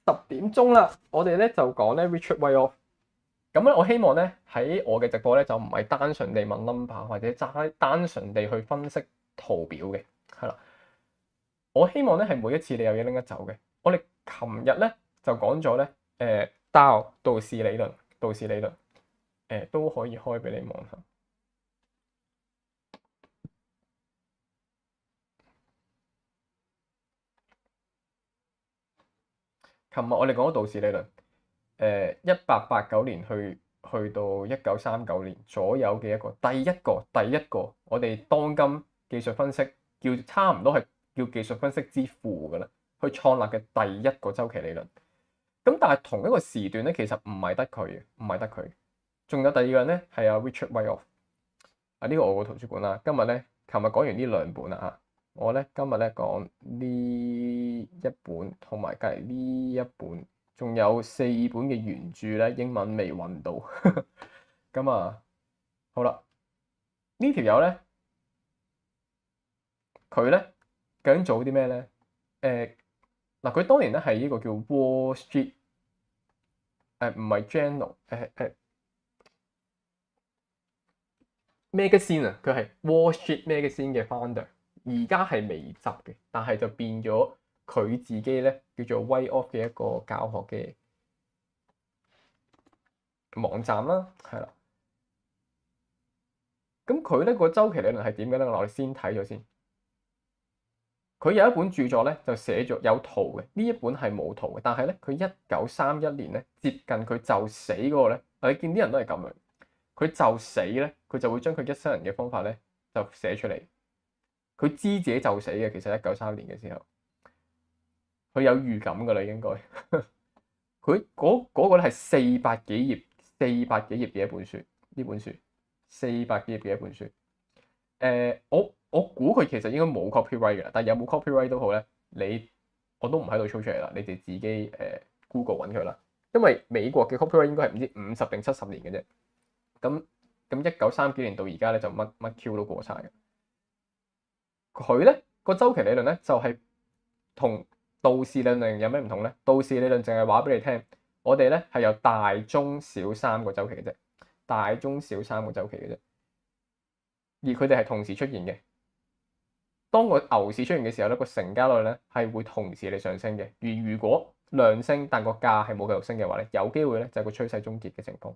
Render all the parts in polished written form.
10點鐘啦，我哋咧就講咧 Richard Whiteoff。咁咧，我希望咧喺我嘅直播咧就唔係單純地問 number 或者單純地去分析圖表嘅，係啦。我希望咧係每一次你有嘢拎得走嘅。我哋琴日咧就講咗咧道氏理論，都可以開俾你望下。琴日我哋講咗道氏理論，1889年去到1939年左右嘅一個第一個我哋當今技術分析叫差唔多係叫技術分析之父㗎啦，去創立嘅第一個週期理論。咁但係同一個時段咧，其實唔係得佢，仲有第二個人咧係阿 Richard Whiteoff。呢個我個圖書館啦。今日咧，琴日講完呢兩本啦嚇，我咧今日咧講呢一本同埋隔離呢一本，仲有4本嘅原著咧，英文未揾到。咁啊，好啦，呢條友咧，佢咧究竟做啲咩咧？嗱，佢當年咧係呢個叫 Wall Street，唔係 Journal，Magazine 啊，佢係 Wall Street Magazine 嘅 founder，而家係未執嘅，但係就變咗佢自己咧叫做 Whiteoff 嘅一個教學嘅網站啦，係啦。咁佢咧個週期理論係點嘅咧？我哋先睇咗先。佢有一本著作咧就寫咗有圖嘅，呢一本係冇圖嘅，但係咧佢1931年咧接近佢就死嗰個咧，你見啲人都係咁樣。佢就死咧，佢就會將佢一生人嘅方法咧就寫出嚟。佢知自己就死嘅，其實1930年嘅時候，佢有預感㗎啦，應該。佢嗰個咧係400幾頁嘅一本書，呢本書400幾頁嘅一本書。我估佢其實應該冇 copyright 嘅，但係有冇 copyright 都好咧，我都唔喺度操出嚟啦，你哋自己Google 揾佢啦。因為美國嘅 copyright 應該係唔知50定70年嘅啫。咁1930幾年到而家咧就乜 Q 都過晒嘅。佢咧個週期理論咧就係同道氏理論有咩唔同咧？道氏理論淨係話俾你聽，我哋咧係有大、中、小3個週期嘅啫，大、中、小3個週期嘅啫，而佢哋係同時出現嘅。當個牛市出現嘅時候咧，個成交率咧係會同時嚟上升嘅。而如果量升但個價係冇繼續升嘅話咧，有機會咧就係個趨勢終結嘅情況。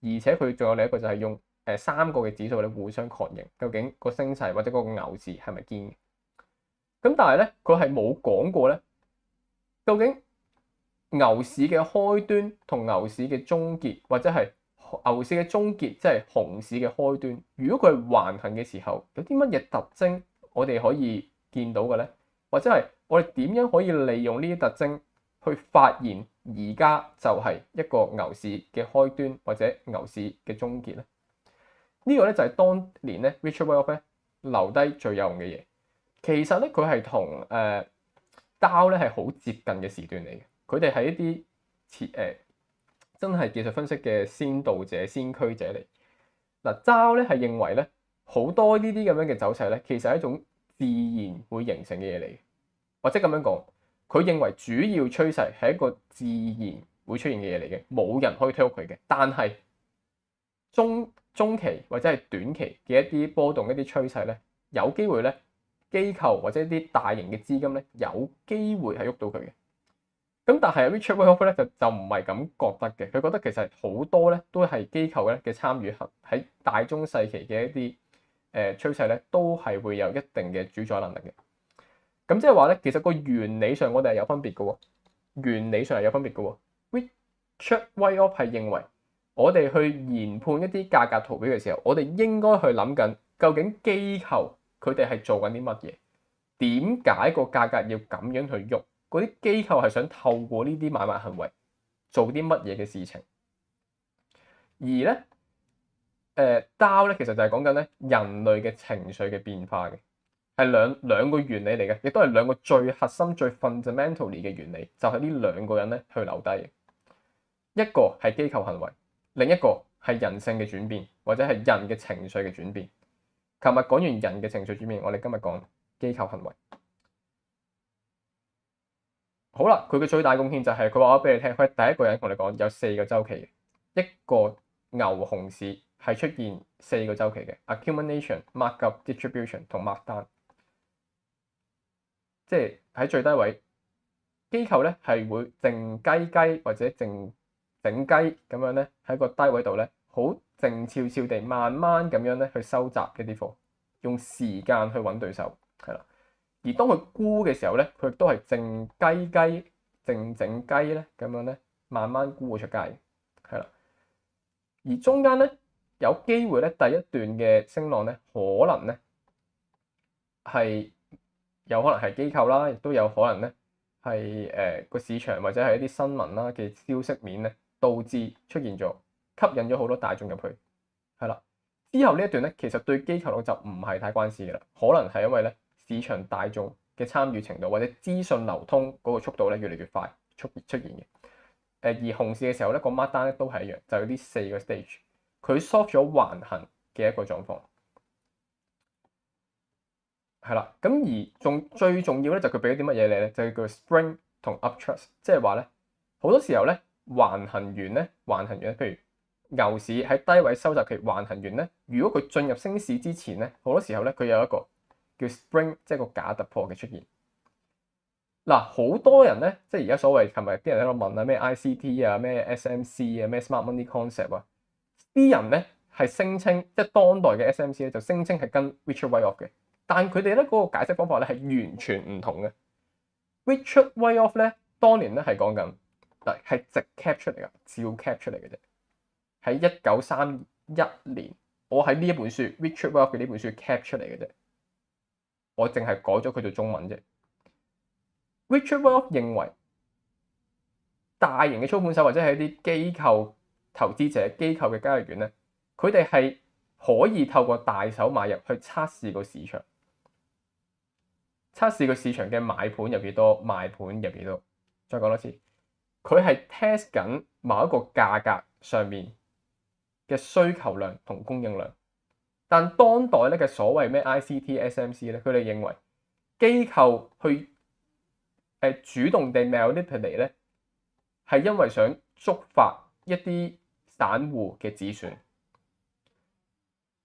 而且佢仲有另一個就係用3個嘅指數咧互相確認，究竟個升勢或者嗰個牛市係咪堅嘅？咁但係咧，佢係冇講過咧，究竟牛市嘅開端同牛市嘅終結，或者係牛市嘅終結，即係熊市嘅開端，如果佢係橫行嘅時候，有啲乜嘢特徵我哋可以見到嘅咧？或者係我哋點樣可以利用呢啲特徵去發現而家就係一個牛市嘅開端或者牛市嘅終結咧？呢個咧就係當年咧 Richard Whiteoff 咧留低最有用嘅嘢。其實咧佢係同Dow 咧係好接近嘅時段嚟嘅。佢哋係一啲真係技術分析嘅先導者、先驅者嚟。嗱，Dow 咧係認為咧好多呢啲咁樣嘅走勢咧，其實係一種自然會形成嘅嘢嚟，或者咁樣講，佢認為主要趨勢係一個自然會出現嘅嘢嚟嘅，冇人可以推喐佢嘅。但係中期或者係短期嘅一啲波動、一啲趨勢咧，有機會咧機構或者一啲大型嘅資金咧，有機會係喐到佢嘅。咁但係 Richard Whiteoff 咧就唔係咁覺得嘅，佢覺得其實好多咧都係機構咧嘅參與喺大中細期嘅一啲趨勢咧，都係會有一定嘅主宰能力嘅。咁即係話咧，其實個原理上我哋係有分別嘅喎，Richard Whiteoff 係認為我哋去研判一啲價格圖表嘅時候，我哋應該去諗緊究竟機構佢哋係做緊啲乜嘢？點解個價格要咁樣去喐？嗰啲機構係想透過呢啲買賣行為做啲乜嘢嘅事情？而咧，Dow 咧其實就係講緊咧人類嘅情緒嘅變化嘅，係兩個原理嚟嘅，亦都係兩個最核心、最 fundamentally 嘅原理，就係呢兩個人咧去留低嘅。一個係機構行為，另一個係人性嘅轉變，或者係人嘅情緒嘅轉變。琴日講完人嘅情緒轉變，我哋今日講機構行為。好啦，佢嘅最大貢獻就係佢話咗俾你聽，佢係第一個人同你講有4個週期嘅，一個牛熊市係出現4個週期嘅 accumulation、markup、distribution 同 markdown，即係喺最低位，機構咧係會靜雞雞或者靜雞咁樣咧喺個低位度咧，好靜悄悄地慢慢咁樣咧去收集一啲貨，用時間去揾對手，係啦。而當佢沽嘅時候咧，佢亦都係靜雞靜雞咧咁樣咧，慢慢沽出街，係啦。而中間咧有機會咧，第一段嘅升浪咧，可能咧係有可能係機構啦，亦都有可能咧係個市場或者係一啲新聞啦嘅消息面咧，導致出現咗吸引咗好多大眾入去，係啦。之後呢一段咧，其實對機構就唔係太關事嘅啦，可能係因為咧市場大眾嘅參與程度或者資訊流通嗰個速度咧越嚟越快出現嘅。而熊市嘅時候咧，個 markdown 咧都係一樣，就有啲4個 stage，佢 solve 咗橫行嘅一個狀況，係啦。咁而最重要咧就佢俾咗啲乜嘢你咧，就係叫 spring 同 uptrust，即係話咧好多時候咧橫行完咧，譬如牛市喺低位收集期橫行完咧，如果佢進入升市之前咧，好多時候咧佢有一個叫 spring，即係個假突破嘅出現。嗱，好多人咧，即係而家所謂琴日啲人喺度問啊，咩 ICT 啊，咩 SMC 啊，咩 Smart Money Concept 啊，啲人咧係聲稱，即係當代嘅 SMC 咧就聲稱係跟 Richard Wyckoff 嘅，但佢哋咧嗰個解釋方法咧係完全唔同嘅。Richard Wyckoff 咧當年咧係講緊嗱係直 cap 出嚟噶，照 cap 出嚟嘅啫。喺1931年，我喺呢一本書 Richard Wyckoff 嘅呢本書 cap 出嚟嘅啫，我淨係改咗佢做中文啫。Richard Wyckoff 認為大型嘅操盤手或者係一啲機構投資者、機構嘅交易員咧，佢哋係可以透過大手買入去測試個市場，測試個市場嘅買盤有幾多，賣盤有幾多。再講多次，佢係 test 緊某一個價格上面嘅需求量同供應量。但當代咧嘅所謂咩 ICT、SMC 咧，佢哋認為機構去主動地 manipulate 咧，係因為想觸發一啲散戶嘅止損。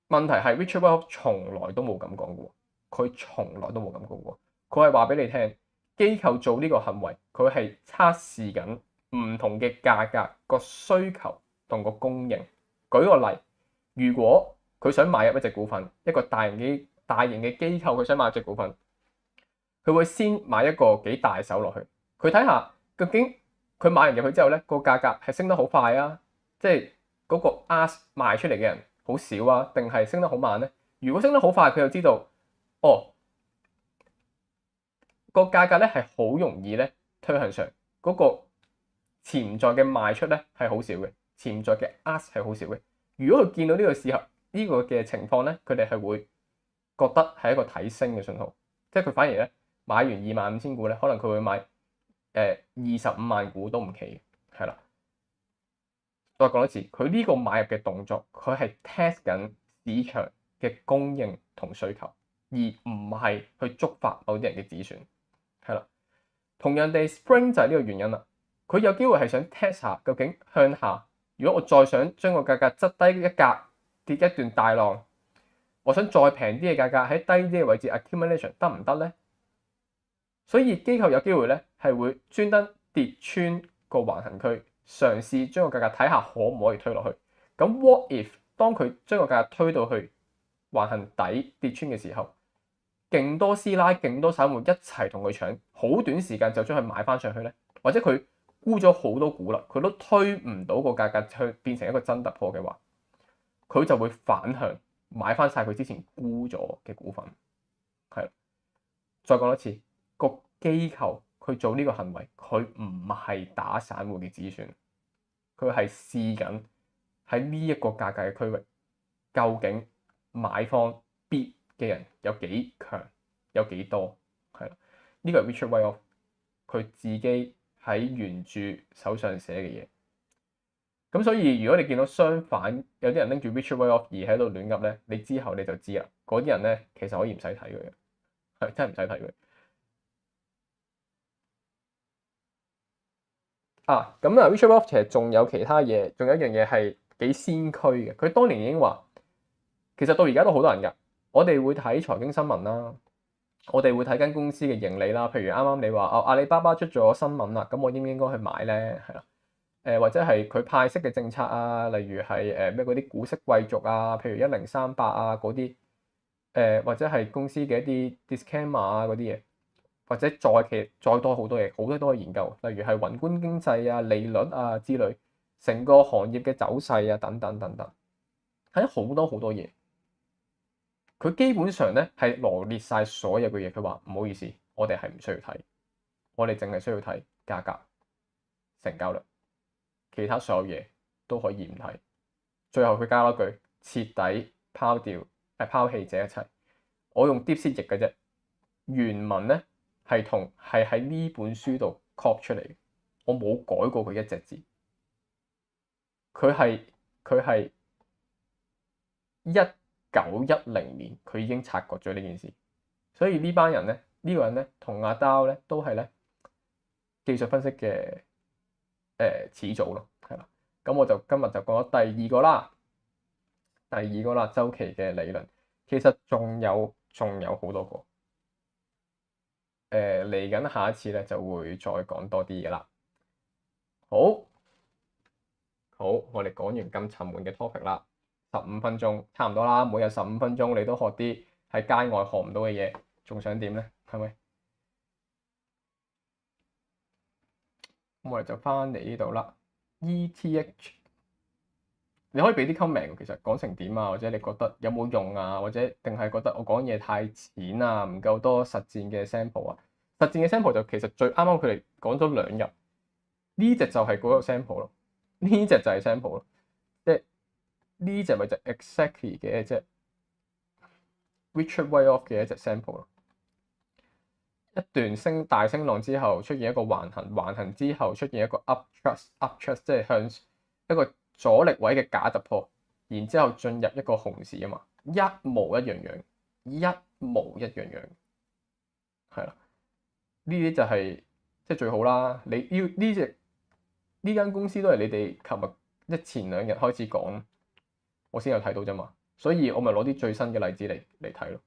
問題係 Richard Wyckoff 從來都冇咁講過，佢從來都冇咁講過。佢係話俾你聽，機構做呢個行為，佢係測試緊唔同嘅價格個需求同個供應。舉個例，如果佢想買入一隻股份，一個大型嘅機構佢想買一隻股份。佢會先買一個幾大手落去，佢睇下究竟佢買完入去之後咧，個價格係升得好快啊，即係嗰個 ask 賣出嚟嘅人好少啊，定係升得好慢咧？如果升得好快，佢就知道哦，個價格咧係好容易咧推向上，嗰個潛在嘅賣出咧係好少嘅，潛在嘅 ask 係好少嘅。如果佢見到呢個時候呢個嘅情況咧，佢哋係會覺得係一個睇升嘅信號，即係佢反而咧。買完25,000股咧，可能佢會買25萬股都唔奇嘅，係啦。再講多次，佢呢個買入嘅動作，佢係 test 緊市場嘅供應同需求，而唔係去觸發某啲人嘅止損，係啦。同樣地 ，Spring 就係呢個原因啦。佢有機會係想 test 下究竟向下，如果我再想將個價格執低一格，跌一段大浪，我想再平啲嘅價格喺低啲嘅位置 accumulation 得唔得咧？所以機構有機會咧係會專登跌穿個橫行區，嘗試將個價格睇下可唔可以推落去。咁 what if 當佢將個價格推到去橫行底跌穿嘅時候，勁多師奶、勁多散戶一齊同佢搶，好短時間就將佢買翻上去咧？或者佢沽咗好多股啦，佢都推唔到個價格去變成一個真突破嘅話，佢就會反向買翻晒佢之前沽咗嘅股份。係，再講多次。個機構佢做呢個行為，佢唔係打散戶嘅止損，佢係試緊喺呢一個價格嘅區域，究竟買方 bid 嘅人有幾強，有幾多，係啦。呢個係 Richard Wyckoff 佢自己喺原著手上寫嘅嘢。咁所以如果你見到相反，有啲人拎住 Richard Wyckoff 而喺度亂噏咧，你之後你就知啦。嗰啲人咧其實可以唔使睇佢嘅，係真係唔使睇佢。咁啊 Richard Wolff 其實仲有其他嘢，仲有一樣嘢係幾先驅嘅。佢當年已經話，其實到而家都好多人㗎。我哋會睇財經新聞啦，我哋會睇間公司嘅盈利啦。譬如啱啱你話阿里巴巴出咗新聞啦，咁我應唔應該去買咧？係啦，或者係佢派息嘅政策啊，例如係咩嗰啲股息貴族啊，譬如1038啊嗰啲，或者係公司嘅一啲 disclaimer 啊嗰啲嘢。或者再多好多嘢，好多研究，例如係宏觀經濟啊、利率啊之類，成個行業嘅走勢啊等等等等，睇好多好多嘢。佢基本上咧係羅列晒所有嘅嘢。佢話唔好意思，我哋係唔需要睇，我哋淨係需要睇價格、成交率，其他所有嘢都可以唔睇。最後佢加多句：徹底拋棄這一切。我用 DeepSeek 譯嘅啫，原文咧。係喺呢本書度 copy 出嚟嘅，我冇改過佢一隻字。佢係1910年佢已經察覺咗呢件事，所以呢班人咧，呢個人咧同阿 Dow 咧都係咧技術分析嘅始祖咯，係啦。咁我就今日就講咗第二個啦，週期嘅理論，其實仲有好多個。嚟緊下一次咧就會再講多啲嘅啦。好，我哋講完咁沉悶嘅 topic 啦，15分鐘差唔多啦。每日15分鐘，你都學啲喺街外學唔到嘅嘢，仲想點咧？係咪？咁我哋就翻嚟呢度啦。ETH，你可以俾啲 comment，其實講成點啊？或者你覺得有冇用啊？或者定係覺得我講嘢太淺啊？唔夠多實戰嘅 sample 啊？實戰嘅 sample 就其實最啱啱佢哋講咗2日，呢隻就係嗰個 sample 咯，呢隻就係 sample 咯，即係呢隻咪就 exactly 嘅一隻 Richard Wolff 嘅一隻 sample 咯。一段大升浪之後出現一個橫行之後出現一個 up thrust，即係向一個阻力位嘅假突破，然之後進入一個熊市啊嘛，一模一樣樣，係啦。呢啲就係即係最好啦。你呢間公司都係你哋琴日前2日開始講，我先有睇到啫嘛。所以我咪攞啲最新嘅例子嚟睇咯。